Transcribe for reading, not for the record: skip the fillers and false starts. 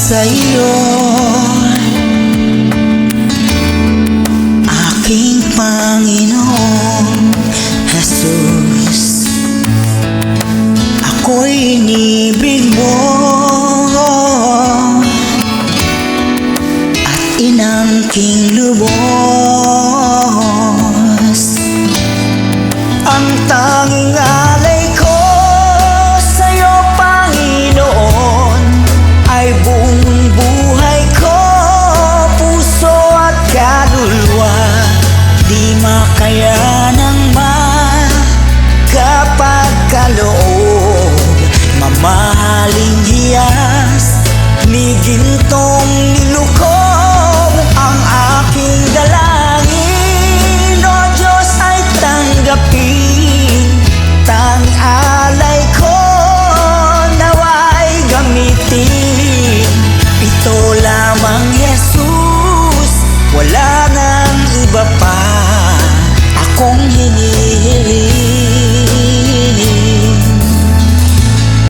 sa iyo, aking Panginoong Jesus. Ako'y inibig mo at inangking lubos. Ang tanging alay ko sa'yo, Panginoon, ay buong buhay ko, puso at kaluluwa. Di makaya ng magkapagkaloob, mamahaling hiyas ni gintong nilukob. Ang aking dalangin, O Diyos, ay tanggapin. Tanging alay ko nawa'y gamitin. Ito lamang, Jesus, wala nang iba pa akong hinihiling.